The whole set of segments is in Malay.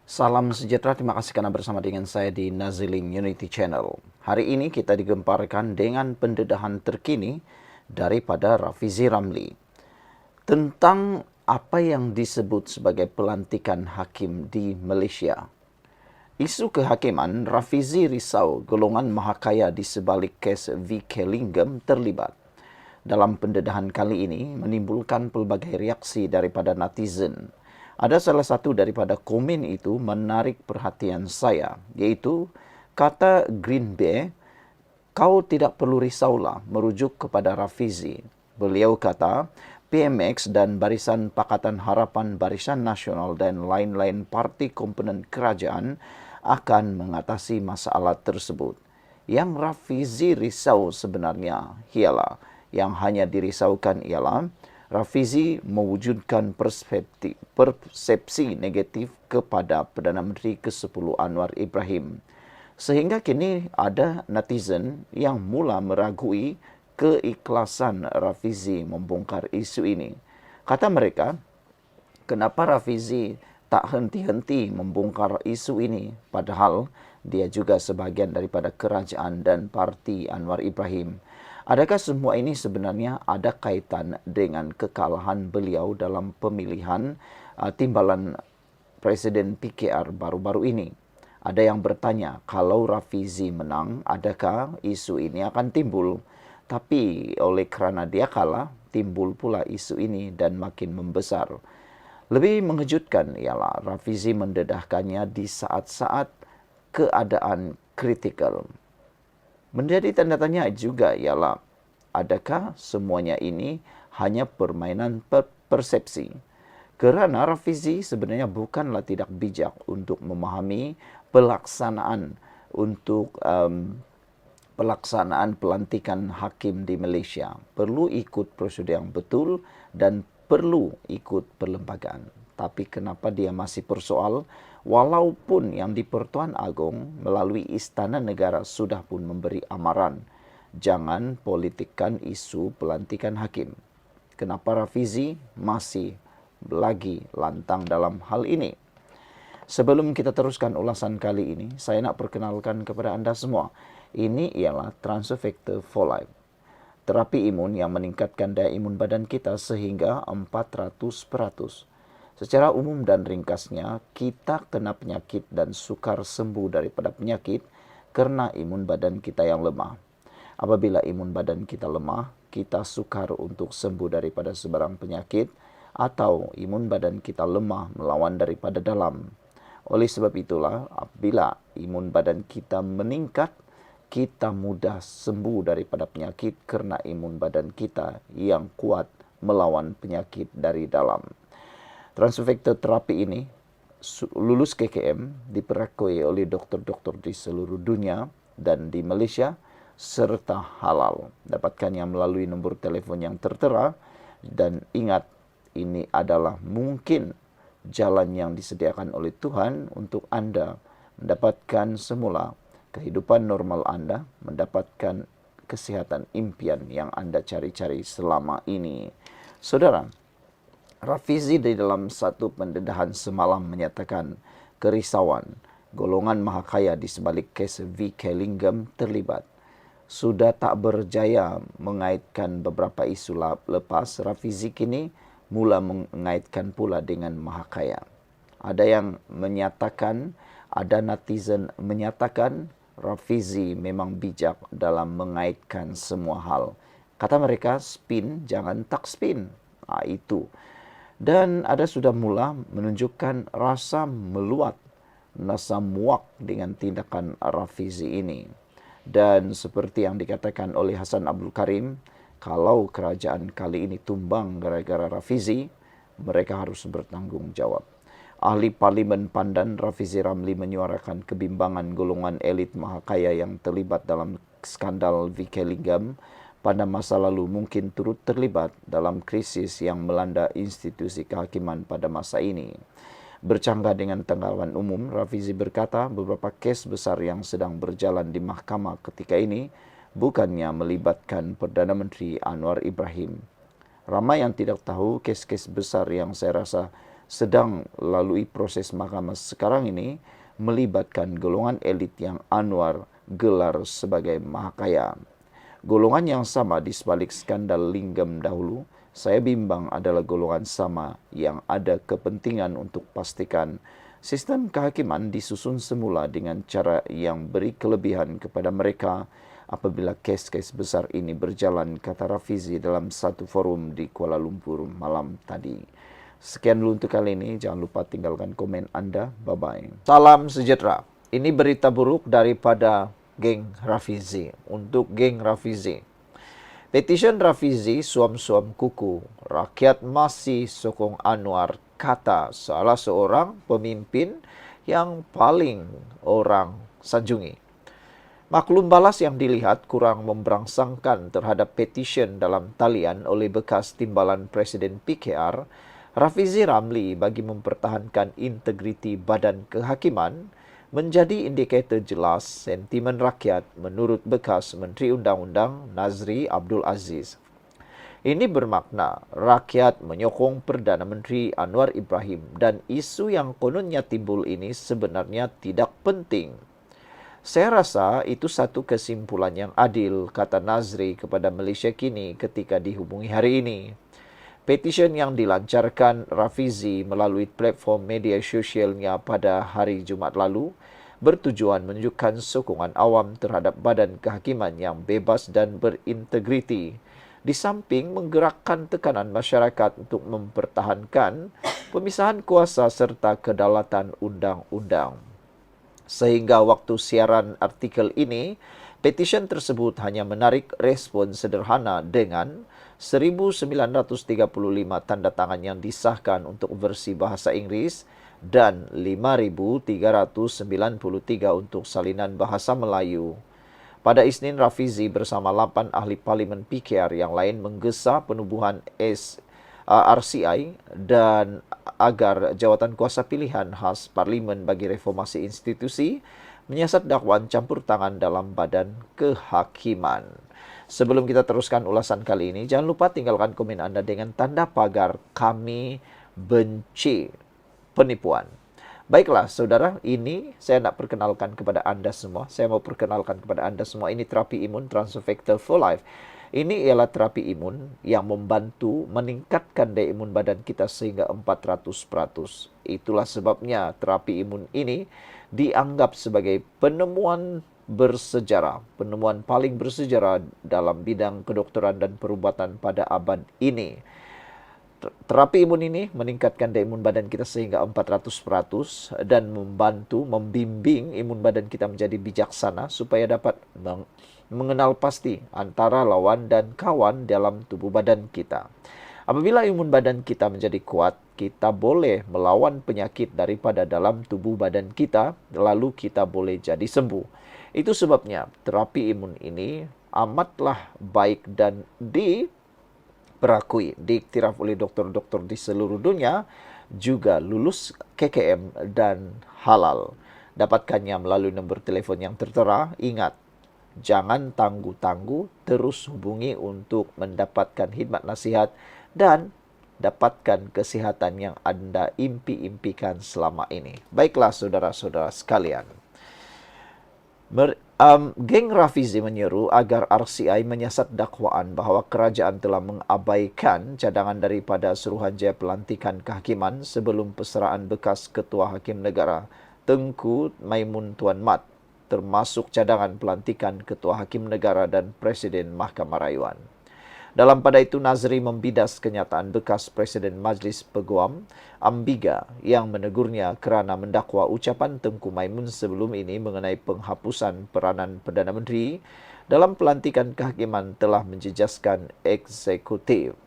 Salam sejahtera, terima kasih karena bersama dengan saya di Naziling Unity Channel. Hari ini kita digemparkan dengan pendedahan terkini daripada Rafizi Ramli tentang apa yang disebut sebagai pelantikan hakim di Malaysia. Isu kehakiman, Rafizi risau golongan mahakaya di sebalik kes VK Lingam terlibat. Dalam pendedahan kali ini menimbulkan pelbagai reaksi daripada netizen. Ada salah satu daripada komen itu menarik perhatian saya, iaitu kata Green Bay, kau tidak perlu risaulah, merujuk kepada Rafizi. Beliau kata, PMX dan Barisan Pakatan Harapan Barisan Nasional dan lain-lain parti komponen kerajaan akan mengatasi masalah tersebut. Yang Rafizi risau sebenarnya ialah, yang hanya dirisaukan ialah Rafizi mewujudkan persepsi negatif kepada Perdana Menteri ke-10 Anwar Ibrahim. Sehingga kini ada netizen yang mula meragui keikhlasan Rafizi membongkar isu ini. Kata mereka, kenapa Rafizi tak henti-henti membongkar isu ini padahal dia juga sebahagian daripada kerajaan dan parti Anwar Ibrahim. Adakah semua ini sebenarnya ada kaitan dengan kekalahan beliau dalam pemilihan timbalan Presiden PKR baru-baru ini? Ada yang bertanya, kalau Rafizi menang, adakah isu ini akan timbul? Tapi oleh kerana dia kalah, timbul pula isu ini dan makin membesar. Lebih mengejutkan ialah Rafizi mendedahkannya di saat-saat keadaan kritikal. Menjadi tanda tanya juga ialah, adakah semuanya ini hanya permainan persepsi? Kerana Rafizi sebenarnya bukanlah tidak bijak untuk memahami pelaksanaan pelaksanaan pelantikan hakim di Malaysia. Perlu ikut prosedur yang betul dan perlu ikut perlembagaan. Tapi kenapa dia masih persoal, walaupun yang di Pertuan Agong melalui Istana Negara sudah pun memberi amaran, jangan politikkan isu pelantikan hakim. Kenapa Rafizi masih lagi lantang dalam hal ini? Sebelum kita teruskan ulasan kali ini, saya nak perkenalkan kepada anda semua. Ini ialah Transfer Factor for Life. Terapi imun yang meningkatkan daya imun badan kita sehingga 400%. Secara umum dan ringkasnya, kita kena penyakit dan sukar sembuh daripada penyakit kerana imun badan kita yang lemah. Apabila imun badan kita lemah, kita sukar untuk sembuh daripada sebarang penyakit atau imun badan kita lemah melawan daripada dalam. Oleh sebab itulah, apabila imun badan kita meningkat, kita mudah sembuh daripada penyakit kerana imun badan kita yang kuat melawan penyakit dari dalam. Transfer Factor terapi ini lulus KKM, diperakui oleh doktor-doktor di seluruh dunia dan di Malaysia, serta halal. Dapatkannya melalui nombor telefon yang tertera dan ingat, ini adalah mungkin jalan yang disediakan oleh Tuhan untuk anda mendapatkan semula kehidupan normal anda, mendapatkan kesihatan impian yang anda cari-cari selama ini. Saudara, Rafizi di dalam satu pendedahan semalam menyatakan kerisauan golongan mahakaya di sebalik kes VK Lingam terlibat. Sudah tak berjaya mengaitkan beberapa isu lepas, Rafizi kini mula mengaitkan pula dengan mahakaya. Ada yang menyatakan, ada netizen menyatakan Rafizi memang bijak dalam mengaitkan semua hal. Kata mereka, spin jangan tak spin. Itu. Dan ada sudah mula menunjukkan rasa meluat, rasa muak dengan tindakan Rafizi ini. Dan seperti yang dikatakan oleh Hassan Abdul Karim, kalau kerajaan kali ini tumbang gara-gara Rafizi, mereka harus bertanggungjawab. Ahli Parlimen Pandan Rafizi Ramli menyuarakan kebimbangan golongan elit mahakaya yang terlibat dalam skandal VK Lingam pada masa lalu mungkin turut terlibat dalam krisis yang melanda institusi kehakiman pada masa ini. Bercanggah dengan tanggapan umum, Rafizi berkata beberapa kes besar yang sedang berjalan di mahkamah ketika ini bukannya melibatkan Perdana Menteri Anwar Ibrahim. Ramai yang tidak tahu kes-kes besar yang saya rasa sedang lalui proses mahkamah sekarang ini melibatkan golongan elit yang Anwar gelar sebagai mahakaya. Golongan yang sama di sebalik skandal Linggam dahulu, saya bimbang adalah golongan sama yang ada kepentingan untuk pastikan sistem kehakiman disusun semula dengan cara yang beri kelebihan kepada mereka apabila kes-kes besar ini berjalan, kata Rafizi dalam satu forum di Kuala Lumpur malam tadi. Sekian dulu untuk kali ini. Jangan lupa tinggalkan komen Anda. Bye-bye. Salam sejahtera. Ini berita buruk daripada geng Rafizi. Untuk geng Rafizi. Petition Rafizi suam-suam kuku. Rakyat masih sokong Anwar, kata salah seorang pemimpin yang paling orang sanjungi. Maklum balas yang dilihat kurang memberangsangkan terhadap petition dalam talian oleh bekas timbalan Presiden PKR, Rafizi Ramli bagi mempertahankan integriti badan kehakiman menjadi indikator jelas sentimen rakyat menurut bekas Menteri Undang-Undang Nazri Abdul Aziz. Ini bermakna rakyat menyokong Perdana Menteri Anwar Ibrahim dan isu yang kononnya timbul ini sebenarnya tidak penting. Saya rasa itu satu kesimpulan yang adil, kata Nazri kepada Malaysia Kini ketika dihubungi hari ini. Petition yang dilancarkan Rafizi melalui platform media sosialnya pada hari Jumaat lalu bertujuan menunjukkan sokongan awam terhadap badan kehakiman yang bebas dan berintegriti, di samping menggerakkan tekanan masyarakat untuk mempertahankan pemisahan kuasa serta kedaulatan undang-undang. Sehingga waktu siaran artikel ini, petition tersebut hanya menarik respon sederhana dengan 1,935 tanda tangan yang disahkan untuk versi bahasa Inggeris dan 5,393 untuk salinan bahasa Melayu. Pada Isnin, Rafizi bersama 8 ahli parlimen PKR yang lain menggesa penubuhan RCI dan agar jawatan kuasa pilihan khas parlimen bagi reformasi institusi menyiasat dakwaan campur tangan dalam badan kehakiman. Sebelum kita teruskan ulasan kali ini, jangan lupa tinggalkan komen Anda dengan tanda pagar kami benci penipuan. Baiklah, saudara, ini saya nak perkenalkan kepada Anda semua. Saya mau perkenalkan kepada Anda semua, ini terapi imun Transfer Factor for Life. Ini ialah terapi imun yang membantu meningkatkan daya imun badan kita sehingga 400%. Itulah sebabnya terapi imun ini dianggap sebagai penemuan bersejarah, penemuan paling bersejarah dalam bidang kedokteran dan perubatan pada abad ini. Terapi imun ini meningkatkan daya imun badan kita sehingga 400% dan membimbing imun badan kita menjadi bijaksana supaya dapat mengenal pasti antara lawan dan kawan dalam tubuh badan kita. Apabila imun badan kita menjadi kuat, kita boleh melawan penyakit daripada dalam tubuh badan kita, lalu kita boleh jadi sembuh. Itu sebabnya terapi imun ini amatlah baik dan diperakui, diiktiraf oleh dokter-dokter di seluruh dunia, juga lulus KKM dan halal. Dapatkannya melalui nombor telefon yang tertera. Ingat, jangan tangguh-tangguh, terus hubungi untuk mendapatkan khidmat nasihat dan dapatkan kesihatan yang Anda impi-impikan selama ini. Baiklah saudara-saudara sekalian. Geng Rafizi menyeru agar RCI menyiasat dakwaan bahawa kerajaan telah mengabaikan cadangan daripada Suruhanjaya Pelantikan Kehakiman sebelum peserahan bekas Ketua Hakim Negara Tengku Maimun Tuan Mat, termasuk cadangan pelantikan Ketua Hakim Negara dan Presiden Mahkamah Rayuan. Dalam pada itu, Nazri membidas kenyataan bekas Presiden Majlis Peguam Ambiga yang menegurnya kerana mendakwa ucapan Tengku Maimun sebelum ini mengenai penghapusan peranan Perdana Menteri dalam pelantikan kehakiman telah menjejaskan eksekutif.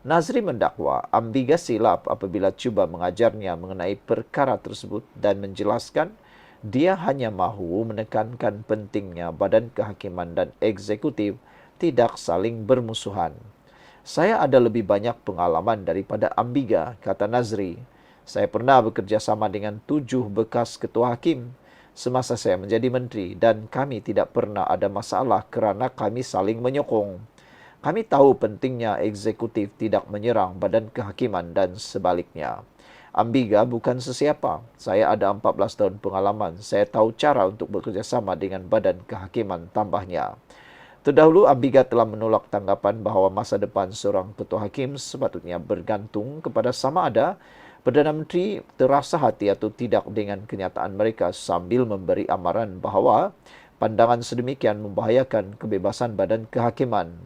Nazri mendakwa Ambiga silap apabila cuba mengajarnya mengenai perkara tersebut dan menjelaskan dia hanya mahu menekankan pentingnya badan kehakiman dan eksekutif tidak saling bermusuhan. Saya ada lebih banyak pengalaman daripada Ambiga, kata Nazri. Saya pernah bekerja sama dengan 7 bekas ketua hakim semasa saya menjadi menteri dan kami tidak pernah ada masalah kerana kami saling menyokong. Kami tahu pentingnya eksekutif tidak menyerang badan kehakiman dan sebaliknya. Ambiga bukan sesiapa. Saya ada 14 tahun pengalaman. Saya tahu cara untuk bekerjasama dengan badan kehakiman, tambahnya. Terdahulu, Ambiga telah menolak tanggapan bahawa masa depan seorang ketua hakim sepatutnya bergantung kepada sama ada Perdana Menteri terasa hati atau tidak dengan kenyataan mereka, sambil memberi amaran bahawa pandangan sedemikian membahayakan kebebasan badan kehakiman.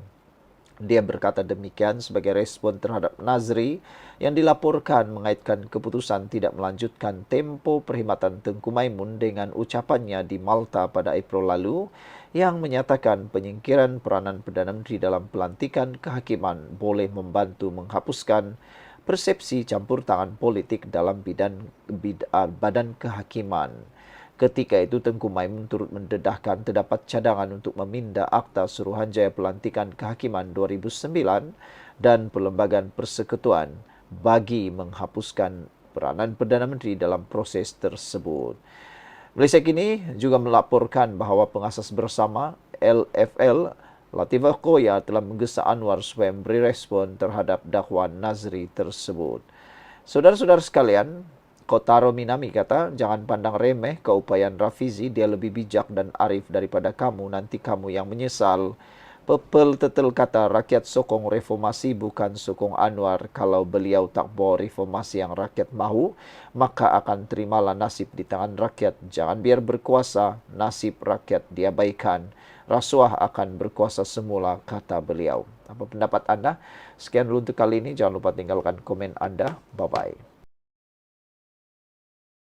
Dia berkata demikian sebagai respon terhadap Nazri yang dilaporkan mengaitkan keputusan tidak melanjutkan tempo perkhidmatan Tengku Maimun dengan ucapannya di Malta pada April lalu yang menyatakan penyingkiran peranan Perdana Menteri dalam pelantikan kehakiman boleh membantu menghapuskan persepsi campur tangan politik dalam badan kehakiman. Ketika itu, Tengku Maimun turut mendedahkan terdapat cadangan untuk meminda Akta Suruhanjaya Pelantikan Kehakiman 2009 dan Perlembagaan Persekutuan bagi menghapuskan peranan Perdana Menteri dalam proses tersebut. Malaysia kini juga melaporkan bahawa pengasas bersama LFL Latifah Koya telah menggesa Anwar supaya memberi respon terhadap dakwaan Nazri tersebut. Saudara-saudara sekalian, Kotaro Minami kata, jangan pandang remeh keupayaan Rafizi, dia lebih bijak dan arif daripada kamu, nanti kamu yang menyesal. Pepel Tetel kata, rakyat sokong reformasi bukan sokong Anwar. Kalau beliau tak bawa reformasi yang rakyat mahu, maka akan terimalah nasib di tangan rakyat. Jangan biar berkuasa, nasib rakyat diabaikan. Rasuah akan berkuasa semula, kata beliau. Apa pendapat anda? Sekian dulu untuk kali ini. Jangan lupa tinggalkan komen anda. Bye-bye.